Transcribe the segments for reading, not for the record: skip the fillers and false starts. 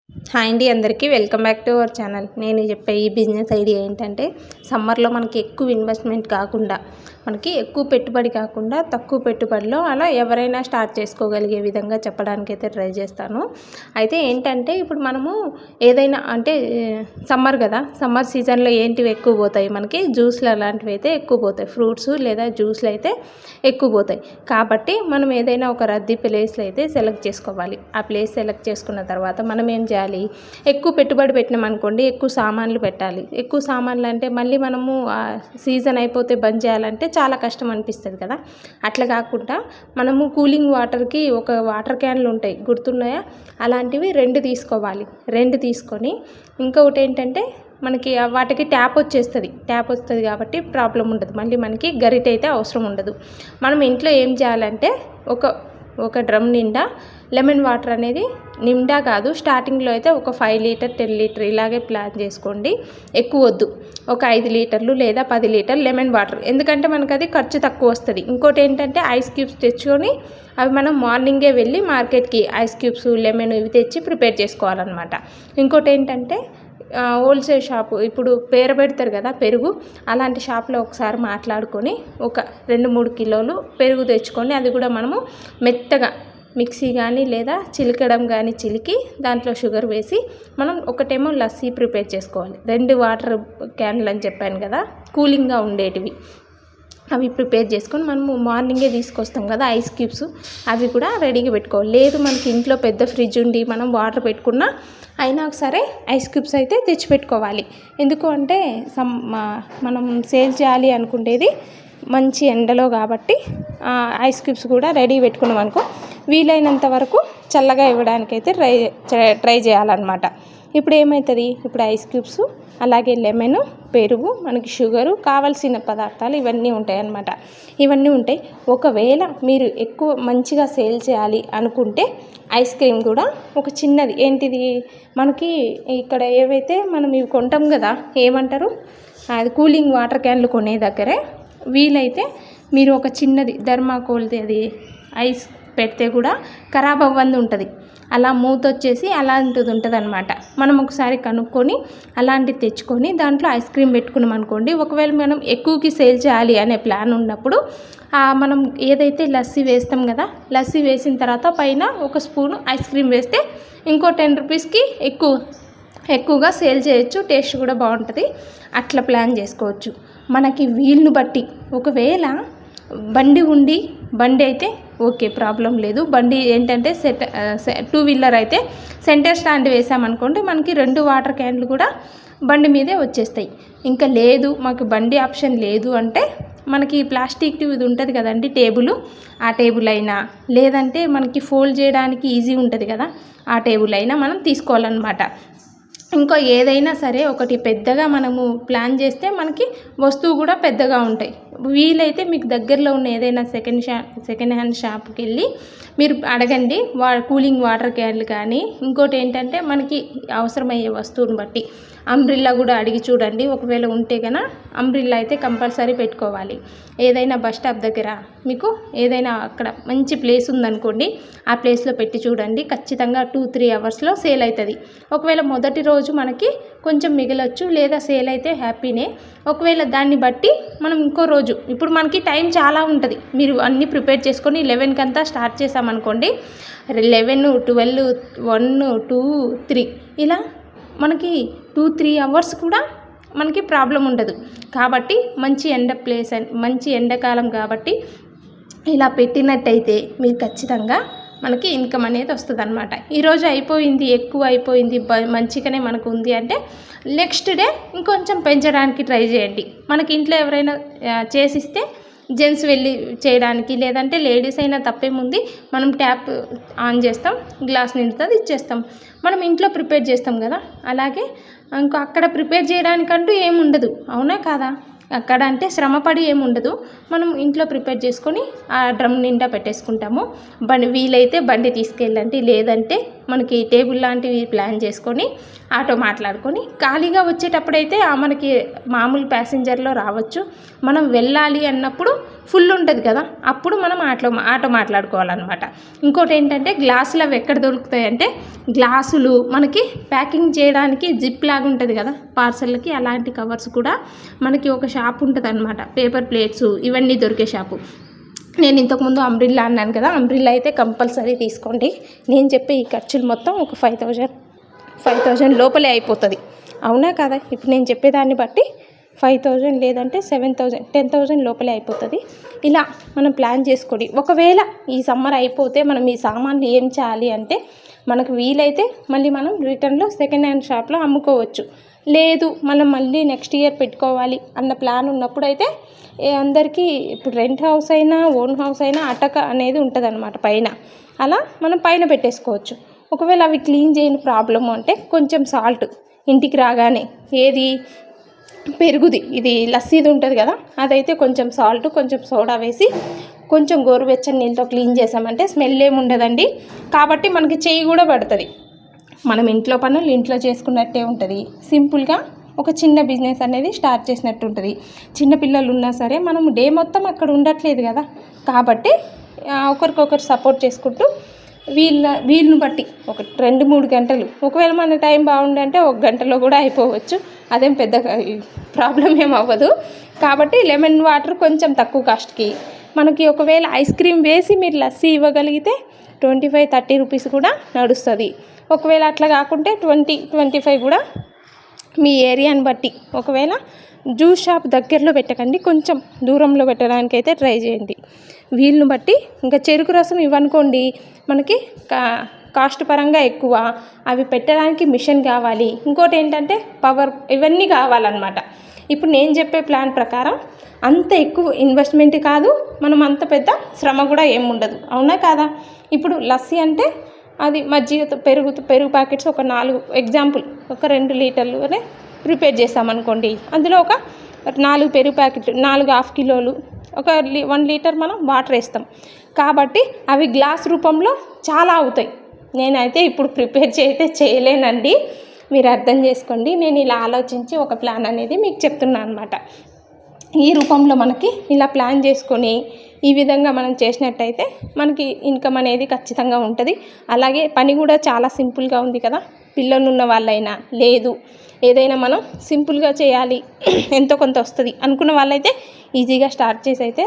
Hi అండి, అందరికీ welcome back to our channel. నేను చెప్పే ఈ బిజినెస్ ఐడియా ఏంటంటే, సమ్మర్లో మనకి ఎక్కువ ఇన్వెస్ట్మెంట్ కాకుండా, మనకి ఎక్కువ పెట్టుబడి కాకుండా తక్కువ పెట్టుబడిలో అలా ఎవరైనా స్టార్ట్ చేసుకోగలిగే విధంగా చెప్పడానికైతే ట్రై చేస్తాను. అయితే ఏంటంటే, ఇప్పుడు మనము ఏదైనా అంటే సమ్మర్ కదా, సమ్మర్ సీజన్లో ఏంటివి ఎక్కువ పోతాయి, మనకి జ్యూస్లు అలాంటివి అయితే ఎక్కువ పోతాయి, ఫ్రూట్స్ లేదా జ్యూస్లు అయితే ఎక్కువ పోతాయి. కాబట్టి మనం ఏదైనా ఒక రద్దీ ప్లేస్లో అయితే సెలెక్ట్ చేసుకోవాలి. ఆ ప్లేస్ సెలెక్ట్ చేసుకున్న తర్వాత మనం ఏం చేయాలి, ఎక్కువ పెట్టుబడి పెట్టినామనుకోండి, ఎక్కువ సామాన్లు పెట్టాలి. ఎక్కువ సామాన్లు అంటే మళ్ళీ మనము సీజన్ అయిపోతే బంద్ చేయాలంటే చాలా కష్టం అనిపిస్తుంది కదా. అట్లా కాకుండా మనము కూలింగ్ వాటర్కి ఒక వాటర్ క్యాన్లు ఉంటాయి, గుర్తున్నాయా? అలాంటివి 2 తీసుకోవాలి. 2 తీసుకొని ఇంకొకటి ఏంటంటే, మనకి వాటికి ట్యాప్ వస్తుంది కాబట్టి ప్రాబ్లం ఉండదు. మళ్ళీ మనకి గరిటె అయితే అవసరం ఉండదు. మనం ఇంట్లో ఏం చేయాలంటే, ఒక డ్రమ్ నిండా లెమన్ వాటర్ అనేది, నిండా కాదు, స్టార్టింగ్లో అయితే ఒక 5 లీటర్ 10 లీటర్ ఇలాగే ప్లాన్ చేసుకోండి. ఎక్కువ వద్దు, ఒక 5 లీటర్లు లేదా 10 లీటర్ లెమన్ వాటర్, ఎందుకంటే మనకు అది ఖర్చు తక్కువ వస్తుంది. ఇంకోటి ఏంటంటే, ఐస్ క్యూబ్స్ తెచ్చుకొని అవి మనం మార్నింగే వెళ్ళి మార్కెట్కి ఐస్ క్యూబ్స్ లెమన్ ఇవి తెచ్చి ప్రిపేర్ చేసుకోవాలన్నమాట. ఇంకోటి ఏంటంటే, హోల్సేల్ షాపు, ఇప్పుడు పెడతారు కదా పెరుగు, అలాంటి షాప్లో ఒకసారి మాట్లాడుకొని ఒక 2-3 కిలోలు పెరుగు తెచ్చుకొని, అది కూడా మనము మెత్తగా మిక్సీ కానీ లేదా చిలకడం కానీ చిలికి దాంట్లో షుగర్ వేసి మనం ఒకటేమో లస్సీ ప్రిపేర్ చేసుకోవాలి. 2 వాటర్ క్యాన్లు అని చెప్పాను కదా, కూలింగ్గా ఉండేటివి, అవి ప్రిపేర్ చేసుకొని మనము మార్నింగే తీసుకొస్తాం కదా ఐస్ క్యూబ్స్, అవి కూడా రెడీగా పెట్టుకోవాలి. లేదు మనకి ఇంట్లో పెద్ద ఫ్రిడ్జ్ ఉండి మనం వాటర్ పెట్టుకున్నా అయినా సరే ఐస్ క్యూబ్స్ అయితే తెచ్చిపెట్టుకోవాలి. ఎందుకు అంటే మనం సేల్ చేయాలి అనుకునేది మంచి ఎండలో కాబట్టి ఐస్ క్యూబ్స్ కూడా రెడీ పెట్టుకున్నాం అనుకో, వీలైనంత వరకు చల్లగా ఇవ్వడానికైతే ట్రై చేయాలన్నమాట. ఇప్పుడు ఏమవుతుంది, ఇప్పుడు ఐస్ క్యూబ్స్ అలాగే లెమన్, పెరుగు, మనకి షుగరు, కావాల్సిన పదార్థాలు ఇవన్నీ ఉంటాయి అన్నమాట. ఇవన్నీ ఉంటాయి. ఒకవేళ మీరు ఎక్కువ మంచిగా సేల్ చేయాలి అనుకుంటే ఐస్ క్రీమ్ కూడా ఒక చిన్నది, ఏంటిది మనకి ఇక్కడ ఏవైతే మనం ఇవి కొంటాం కదా, ఏమంటారు అది, కూలింగ్ వాటర్ క్యాన్లు కొనే దగ్గరే వీలైతే మీరు ఒక చిన్నది థర్మాకోల్ది అది ఐస్ పెడితే కూడా ఖరాబ్ అవ్వంది ఉంటుంది, అలా మూత వచ్చేసి అలాంటిది ఉంటుంది అనమాట. మనం ఒకసారి కనుక్కొని అలాంటిది తెచ్చుకొని దాంట్లో ఐస్ క్రీమ్ పెట్టుకున్నాం అనుకోండి, ఒకవేళ మనం ఎక్కువకి సేల్ చేయాలి అనే ప్లాన్ ఉన్నప్పుడు మనం ఏదైతే లస్సీ వేస్తాం కదా, లస్సీ వేసిన తర్వాత పైన ఒక స్పూను ఐస్ క్రీమ్ వేస్తే ఇంకో 10 రూపీస్కి ఎక్కువగా సేల్ చేయొచ్చు, టేస్ట్ కూడా బాగుంటుంది. అట్లా ప్లాన్ చేసుకోవచ్చు మనకి వీలును బట్టి. ఒకవేళ బండి అయితే ఓకే, ప్రాబ్లం లేదు. బండి ఏంటంటే 2 వీలర్ అయితే సెంటర్ స్టాండ్ వేసామనుకోండి, మనకి 2 వాటర్ క్యాన్లు కూడా బండి మీదే వచ్చేస్తాయి. ఇంకా లేదు మాకు బండి ఆప్షన్ లేదు అంటే, మనకి ప్లాస్టిక్ ఇది ఉంటుంది కదండి టేబుల్, ఆ టేబుల్ అయినా లేదంటే మనకి ఫోల్డ్ చేయడానికి ఈజీ ఉంటుంది కదా, ఆ టేబుల్ అయినా మనం తీసుకోవాలన్నమాట. ఇంకో ఏదైనా సరే ఒకటి పెద్దగా మనము ప్లాన్ చేస్తే మనకి వస్తువు కూడా పెద్దగా ఉంటాయి. వీలైతే మీకు దగ్గరలో ఉన్న ఏదైనా సెకండ్ హ్యాండ్ షాప్కి వెళ్ళి మీరు అడగండి, కూలింగ్ వాటర్ క్యాన్లు కానీ. ఇంకోటి ఏంటంటే, మనకి అవసరమయ్యే వస్తువుని బట్టి అంబ్రిల్లా కూడా అడిగి చూడండి. ఒకవేళ ఉంటే కనుక అంబ్రిల్లా అయితే కంపల్సరీ పెట్టుకోవాలి. ఏదైనా బస్ స్టాప్ దగ్గర మీకు ఏదైనా అక్కడ మంచి ప్లేస్ ఉందనుకోండి, ఆ ప్లేస్లో పెట్టి చూడండి, ఖచ్చితంగా 2-3 అవర్స్లో సేల్ అవుతుంది. ఒకవేళ మొదటి రోజు మనకి కొంచెం మిగలొచ్చు, లేదా సేల్ అయితే హ్యాపీనే. ఒకవేళ దాన్ని బట్టి మనం ఇంకో రోజు, ఇప్పుడు మనకి టైం చాలా ఉంటుంది, మీరు అన్నీ ప్రిపేర్ చేసుకొని 11కి అంతా స్టార్ట్ చేసామనుకోండి, 11, 12, 1, 2, 3 ఇలా మనకి 2-3 అవర్స్ కూడా మనకి ప్రాబ్లం ఉండదు. కాబట్టి మంచి ఎండాకాలం కాబట్టి ఇలా పెట్టినట్టయితే మీరు ఖచ్చితంగా మనకి ఇన్కమ్ అనేది వస్తుంది అనమాట. ఈరోజు అయిపోయింది, ఎక్కువ అయిపోయింది, మంచిగానే మనకు ఉంది అంటే నెక్స్ట్ డే ఇంకొంచెం పెంచడానికి ట్రై చేయండి. మనకి ఇంట్లో ఎవరైనా చేసిస్తే జెంట్స్ వెళ్ళి చేయడానికి, లేదంటే లేడీస్ అయినా తప్పేముంది, మనం ట్యాప్ ఆన్ చేస్తాం, గ్లాస్ నిండుతుంది, ఇచ్చేస్తాం. మనం ఇంట్లో ప్రిపేర్ చేస్తాం కదా, అలాగే ఇంకా అక్కడ ప్రిపేర్ చేయడానికంటూ ఏముండదు, అవునా కాదా? అక్కడ అంటే శ్రమపడి ఏముండదు, మనం ఇంట్లో ప్రిపేర్ చేసుకొని ఆ డ్రమ్ నిండా పెట్టేసుకుంటాము. వీలైతే బండి తీసుకెళ్ళండి, లేదంటే మనకి టేబుల్ లాంటివి ప్లాన్ చేసుకొని ఆటో మాట్లాడుకొని ఖాళీగా వచ్చేటప్పుడైతే మనకి మామూలు ప్యాసింజర్లో రావచ్చు. మనం వెళ్ళాలి అన్నప్పుడు ఫుల్ ఉంటుంది కదా, అప్పుడు మనం ఆటో మాట్లాడుకోవాలన్నమాట. ఇంకోటి ఏంటంటే గ్లాసులు అవి ఎక్కడ దొరుకుతాయి అంటే, గ్లాసులు మనకి ప్యాకింగ్ చేయడానికి జిప్ లాగా ఉంటుంది కదా పార్సల్కి, అలాంటి కవర్స్ కూడా మనకి ఒక షాప్ ఉంటుంది అనమాట. పేపర్ ప్లేట్స్ ఇవన్నీ దొరికే షాపు. నేను ఇంతకుముందు అంబ్రిల్లా అన్నాను కదా, అంబ్రిల్లా అయితే కంపల్సరీ తీసుకోండి. నేను చెప్పే ఈ ఖర్చులు మొత్తం ఒక 5,000 లోపలే అయిపోతుంది. అవునా కదా? ఇప్పుడు నేను చెప్పేదాన్ని బట్టి 5,000 లేదంటే 7,000 10,000 లోపలే అయిపోతుంది. ఇలా మనం ప్లాన్ చేసుకోండి. ఒకవేళ ఈ సమ్మర్ అయిపోతే మనం ఈ సామాన్లు ఏం చేయాలి అంటే, మనకు వీలైతే మళ్ళీ మనం రిటర్న్లో సెకండ్ హ్యాండ్ షాప్లో అమ్ముకోవచ్చు. లేదు మనం మళ్ళీ నెక్స్ట్ ఇయర్ పెట్టుకోవాలి అన్న ప్లాన్ ఉన్నప్పుడైతే అందరికీ ఇప్పుడు రెంట్ హౌస్ అయినా ఓన్ హౌస్ అయినా అటక అనేది ఉంటుంది అనమాట పైన. అలా మనం పైన పెట్టేసుకోవచ్చు. ఒకవేళ అవి క్లీన్ చేయని ప్రాబ్లము అంటే కొంచెం సాల్ట్ ఇంటికి రాగానే, ఏది పెరుగుది ఇది లస్సీది ఉంటుంది కదా, అదైతే కొంచెం సాల్ట్ కొంచెం సోడా వేసి కొంచెం గోరువెచ్చని నీళ్ళతో క్లీన్ చేసామంటే స్మెల్ ఏమి ఉండదండి. కాబట్టి మనకి చెయ్యి కూడా పడుతుంది. మనం ఇంట్లో పనులు ఇంట్లో చేసుకున్నట్టే ఉంటుంది. సింపుల్గా ఒక చిన్న బిజినెస్ అనేది స్టార్ట్ చేసినట్టు ఉంటుంది. చిన్నపిల్లలు ఉన్నా సరే మనం డే మొత్తం అక్కడ ఉండట్లేదు కదా, కాబట్టి ఒకరికొకరు సపోర్ట్ చేసుకుంటూ వీళ్ళని బట్టి ఒక 2-3 గంటలు, ఒకవేళ మన టైం బాగుండే అంటే 1 గంటలో కూడా అయిపోవచ్చు. అదేం పెద్ద ప్రాబ్లం ఏం అవ్వదు. కాబట్టి లెమన్ వాటర్ కొంచెం తక్కువ కాస్ట్కి మనకి, ఒకవేళ ఐస్ క్రీమ్ వేసి మీరు లస్సీ ఇవ్వగలిగితే 25-30 రూపీస్ కూడా నడుస్తుంది. ఒకవేళ అట్లా కాకుంటే 20-25 కూడా మీ ఏరియాని బట్టి. ఒకవేళ జ్యూస్ షాప్ దగ్గరలో పెట్టకండి, కొంచెం దూరంలో పెట్టడానికైతే ట్రై చేయండి వీళ్ళని బట్టి. ఇంకా చెరుకు రసం ఇవ్వనుకోండి, మనకి కాస్ట్ పరంగా ఎక్కువ, అవి పెట్టడానికి మిషన్ కావాలి, ఇంకోటి ఏంటంటే పవర్, ఇవన్నీ కావాలన్నమాట. ఇప్పుడు నేను చెప్పే ప్లాన్ ప్రకారం అంత ఎక్కువ ఇన్వెస్ట్మెంట్ కాదు, మనం అంత పెద్ద శ్రమ కూడా ఏముండదు. అవునా కాదా? ఇప్పుడు లస్సీ అంటే అది మజ్జిగతో పెరుగు ప్యాకెట్స్ ఒక 4 ఎగ్జాంపుల్ ఒక 2 లీటర్లు అనే ప్రిపేర్ చేసామనుకోండి, అందులో ఒక 4 పెరుగు ప్యాకెట్లు, 4 హాఫ్ కిలోలు, ఒక 1 లీటర్ మనం వాటర్ వేస్తాం. కాబట్టి అవి గ్లాస్ రూపంలో చాలా అవుతాయి. నేనైతే ఇప్పుడు ప్రిపేర్ చేయలేనండి, మీరు అర్థం చేసుకోండి. నేను ఇలా ఆలోచించి ఒక ప్లాన్ అనేది మీకు చెప్తున్నాను అనమాట. ఈ రూపంలో మనకి ఇలా ప్లాన్ చేసుకొని ఈ విధంగా మనం చేసినట్టయితే మనకి ఇన్కమ్ అనేది ఖచ్చితంగా ఉంటుంది. అలాగే పని కూడా చాలా సింపుల్గా ఉంది కదా. పిల్లలు ఉన్న వాళ్ళైనా, లేదు ఏదైనా మనం సింపుల్గా చేయాలి ఎంతో కొంత వస్తుంది అనుకున్న వాళ్ళైతే ఈజీగా స్టార్ట్ చేసి అయితే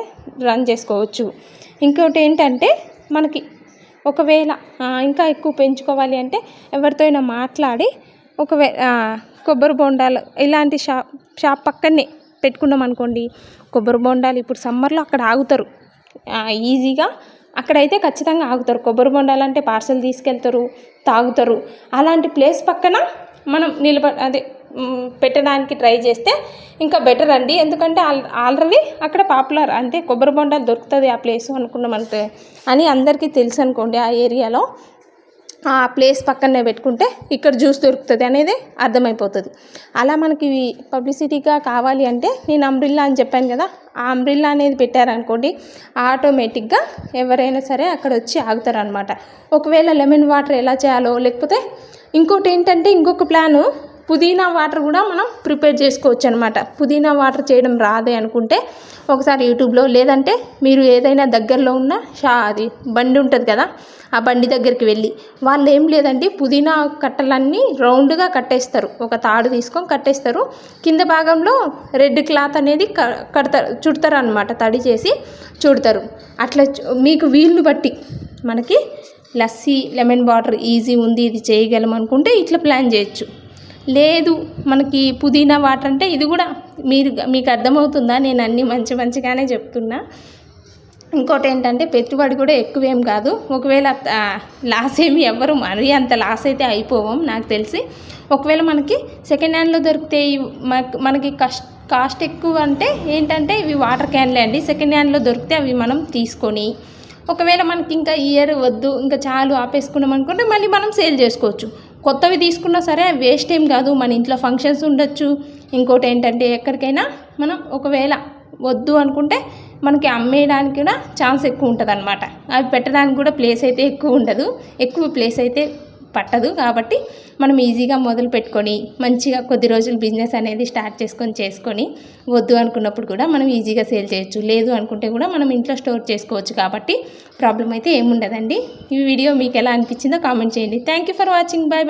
రన్ చేసుకోవచ్చు. ఇంకోటి ఏంటంటే, మనకి ఒకవేళ ఇంకా ఎక్కువ పెంచుకోవాలి అంటే ఎవరితో అయినా మాట్లాడి కొబ్బరి బొండాలు ఇలాంటి షాప్ పక్కనే పెట్టుకున్నాం అనుకోండి. కొబ్బరి బొండాలు ఇప్పుడు సమ్మర్లో అక్కడ ఆగుతారు ఈజీగా, అక్కడైతే ఖచ్చితంగా ఆగుతారు. కొబ్బరి బొండాలు అంటే పార్సల్ తీసుకెళ్తారు, తాగుతారు. అలాంటి ప్లేస్ పక్కన మనం పెట్టడానికి ట్రై చేస్తే ఇంకా బెటర్ అండి. ఎందుకంటే ఆల్రెడీ అక్కడ పాపులర్, అంటే కొబ్బరి బొండాలు దొరుకుతుంది ఆ ప్లేస్ అనుకున్నామంటే అని అందరికీ తెలుసు అనుకోండి. ఆ ఏరియాలో ఆ ప్లేస్ పక్కనే పెట్టుకుంటే ఇక్కడ జ్యూస్ దొరుకుతుంది అనేది అర్థమైపోతుంది. అలా మనకి పబ్లిసిటీగా కావాలి అంటే నేను అంబ్రిల్లా అని చెప్పాను కదా, ఆ అంబ్రిల్లా అనేది పెట్టారనుకోండి, ఆటోమేటిక్గా ఎవరైనా సరే అక్కడ వచ్చి ఆగుతారనమాట. ఒకవేళ లెమన్ వాటర్ ఎలా చేయాలో, లేకపోతే ఇంకోటి ఏంటంటే ఇంకొక ప్లాను, పుదీనా వాటర్ కూడా మనం ప్రిపేర్ చేసుకోవచ్చు అనమాట. పుదీనా వాటర్ చేయడం రాదే అనుకుంటే ఒకసారి యూట్యూబ్లో, లేదంటే మీరు ఏదైనా దగ్గరలో ఉన్న అది బండి ఉంటుంది కదా, ఆ బండి దగ్గరికి వెళ్ళి, వాళ్ళు ఏం లేదండి పుదీనా కట్టలన్నీ రౌండ్గా కట్టేస్తారు, ఒక తాడు తీసుకొని కట్టేస్తారు, కింద భాగంలో రెడ్ క్లాత్ అనేది చుడతారు అనమాట, తడి చేసి చుడతారు. అట్లా మీకు వీళ్ళు బట్టి మనకి లస్సీ లెమన్ వాటర్ ఈజీ ఉంది, ఇది చేయగలం అనుకుంటే ఇట్లా ప్లాన్ చేయొచ్చు. లేదు మనకి పుదీనా వాటర్ అంటే ఇది కూడా మీకు అర్థమవుతుందా, నేను అన్నీ మంచిగానే చెప్తున్నా. ఇంకోటి ఏంటంటే పెట్టుబడి కూడా ఎక్కువేం కాదు. ఒకవేళ లాస్ ఏమి ఎవ్వరు మరీ అంత లాస్ అయితే అయిపోవం నాకు తెలిసి. ఒకవేళ మనకి సెకండ్ హ్యాండ్లో దొరికితే మనకి కాస్ట్ ఎక్కువ అంటే ఏంటంటే ఇవి వాటర్ క్యాన్లే అండి. సెకండ్ హ్యాండ్లో దొరికితే అవి మనం తీసుకొని, ఒకవేళ మనకి ఇంకా ఇయర్ వద్దు ఇంకా చాలు ఆపేసుకున్నాం అనుకుంటే మళ్ళీ మనం సేల్ చేసుకోవచ్చు. కొత్తవి తీసుకున్నా సరే వేస్ట్ ఏం కాదు, మన ఇంట్లో ఫంక్షన్స్ ఉండొచ్చు. ఇంకోటి ఏంటంటే ఎక్కడికైనా మనం ఒకవేళ వద్దు అనుకుంటే మనకి అమ్మేయడానికి కూడా ఛాన్స్ ఎక్కువ ఉంటుంది అనమాట. అవి పెట్టడానికి కూడా ప్లేస్ అయితే ఎక్కువ ఉండదు, ఎక్కువ ప్లేస్ అయితే పట్టదు. కాబట్టి మనం ఈజీగా మొదలు పెట్టుకొని మంచిగా కొద్ది రోజులు బిజినెస్ అనేది స్టార్ట్ చేసుకొని వద్దు అనుకున్నప్పుడు కూడా మనం ఈజీగా సేల్ చేయొచ్చు. లేదు అనుకుంటే కూడా మనం ఇంట్లో స్టోర్ చేసుకోవచ్చు. కాబట్టి ప్రాబ్లం అయితే ఏముండదండి. ఈ వీడియో మీకు ఎలా అనిపించిందో కామెంట్ చేయండి. Thank you for watching. Bye bye.